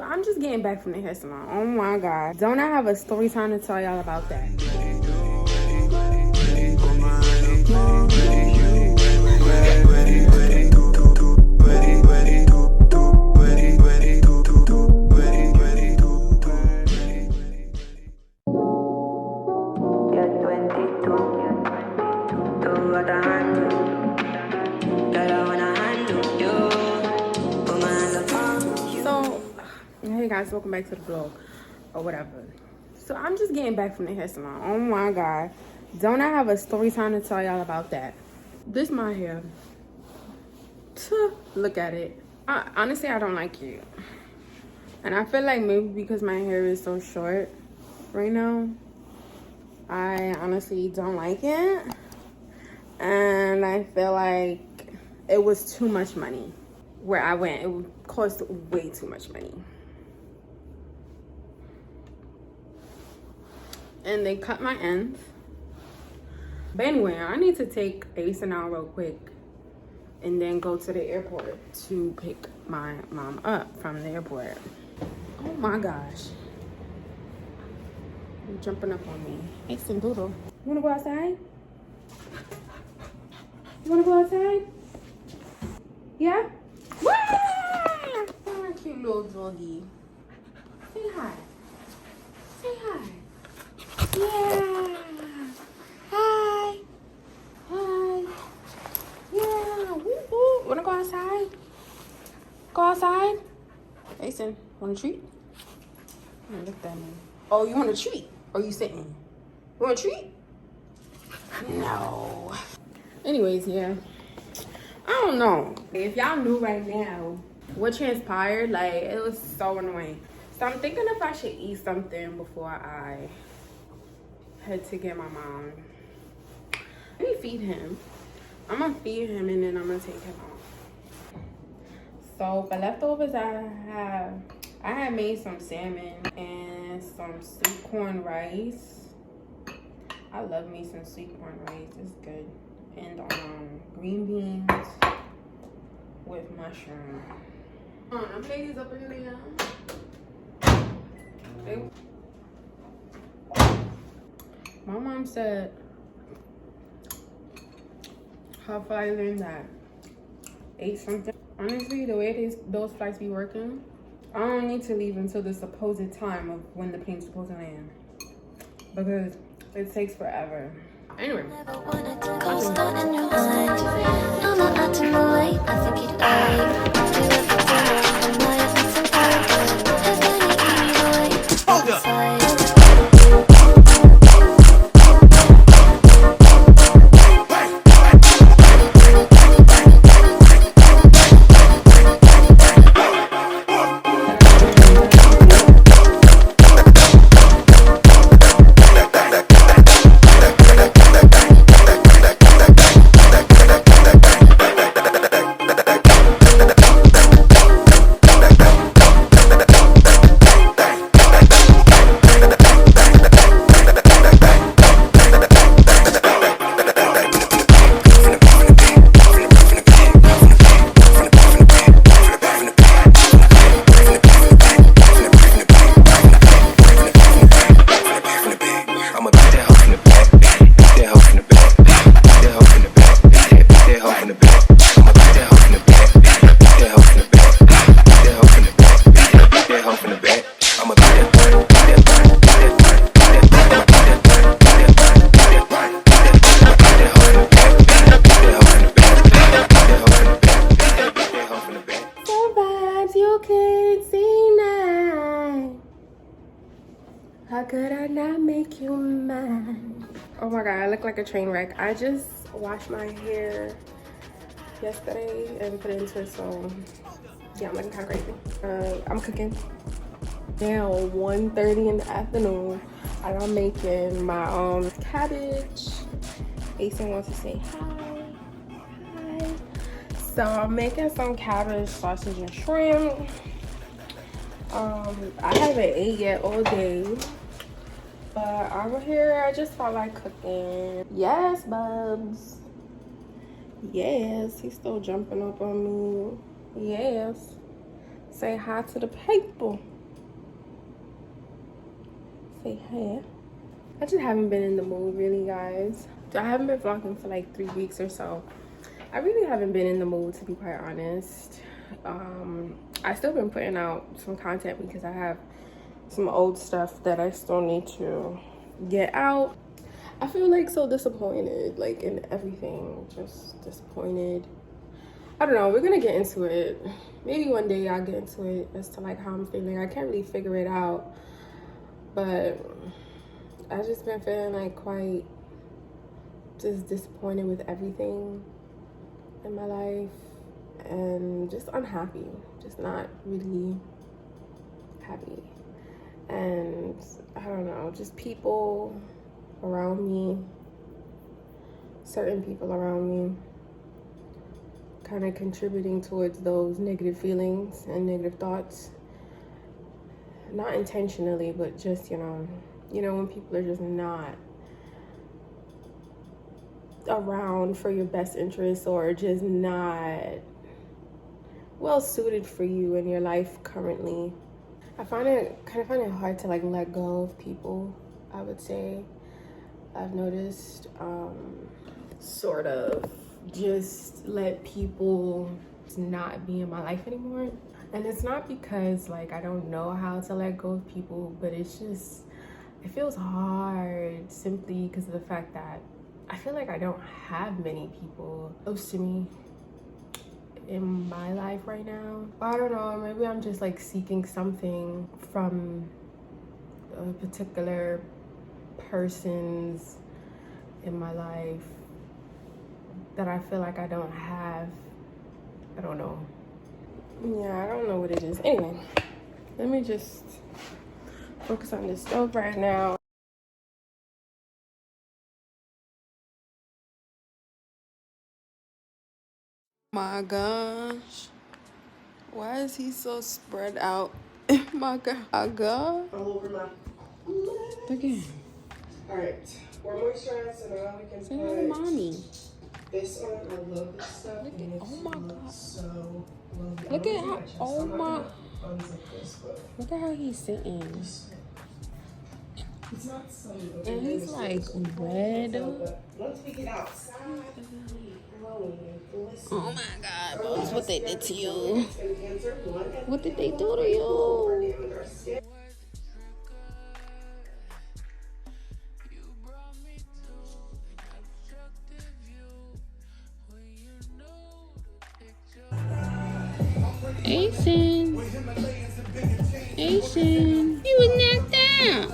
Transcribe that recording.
I'm just getting back from the hair salon. Oh my god. Don't I have a story time to tell y'all about that? Hey guys, welcome back to the vlog or whatever. So I'm just getting back from the hair salon. Oh my god. Don't I have a story time to tell y'all about that? This my hair. Look at it. Honestly, I don't like it. And I feel like maybe because my hair is so short right now, I honestly don't like it. And I feel like it was too much money. Where I went, it would cost way too much money. And they cut my ends. But anyway, I need to take Ace and out real quick and then go to the airport to pick my mom up from the airport. Oh my gosh. You're jumping up on me. Ace and Doodle. You wanna go outside? You wanna go outside? Yeah? Wah! Oh, cute little doggy. Say hi. Say hi. Yeah. Hi. Hi. Yeah. Woo woo. Wanna go outside? Go outside? Jason, want a treat? Look at me. Oh, you want a treat? Or you sitting? You want a treat? No. Anyways, yeah. I don't know. If y'all knew right now what transpired, like, it was so annoying. So I'm thinking if I should eat something before I head to get my mom. Let me feed him. I'm gonna feed him and then I'm gonna take him out. So for leftovers, I had made some salmon and some sweet corn rice. I love me some sweet corn rice. It's good. And green beans with mushroom. I'm ladies up in there. My mom said her flight learned that 8 something. Honestly, the way those flights be working, I don't need to leave until the supposed time of when the plane's supposed to land, because it takes forever. Anyway. Hold up. How could I not make you mine? Oh my god, I look like a train wreck. I just washed my hair yesterday and put it into it, so yeah, I'm looking kind of crazy. I'm cooking. Now 1:30 in the afternoon. I'm making my cabbage. Asen wants to say hi. Hi. So I'm making some cabbage, sausage, and shrimp. I haven't ate yet all day, but over here I just felt like cooking. Yes, Bubs. Yes, he's still jumping up on me. Yes. Say hi to the people. Hey. I just haven't been in the mood really, guys. I haven't been vlogging for like 3 weeks or so. I really haven't been in the mood, to be quite honest. I still been putting out some content because I have some old stuff that I still need to get out. I feel like so disappointed, like in everything, just disappointed. I don't know, we're gonna get into it. Maybe one day I'll get into it as to like how I'm feeling. I can't really figure it out, but I've just been feeling like quite just disappointed with everything in my life and just unhappy, just not really happy. And I don't know, just people around me, certain people around me, kind of contributing towards those negative feelings and negative thoughts. Not intentionally, but just, you know, when people are just not around for your best interests or just not well suited for you in your life currently. I find it hard to like let go of people, I would say. I've noticed sort of just let people not be in my life anymore. And it's not because like I don't know how to let go of people, but it's just, it feels hard simply because of the fact that I feel like I don't have many people close to me in my life right now. I don't know, maybe I'm just like seeking something from a particular person's in my life that I feel like I don't have. I don't know. Yeah, I don't know what it is. Anyway, let me just focus on this stove right now. My gosh, why is he so spread out? My god. All over my legs. Again. All right, we're moisturized, so now we can put mommy. This on. I love this stuff. Look at, oh my god. So lovely. Look at how, oh my. Look at how he's sitting. It's not so. And he's like red. Once we get outside. Oh my god, boss, what they did to you? What did they do to you? Asian. He was knocked out.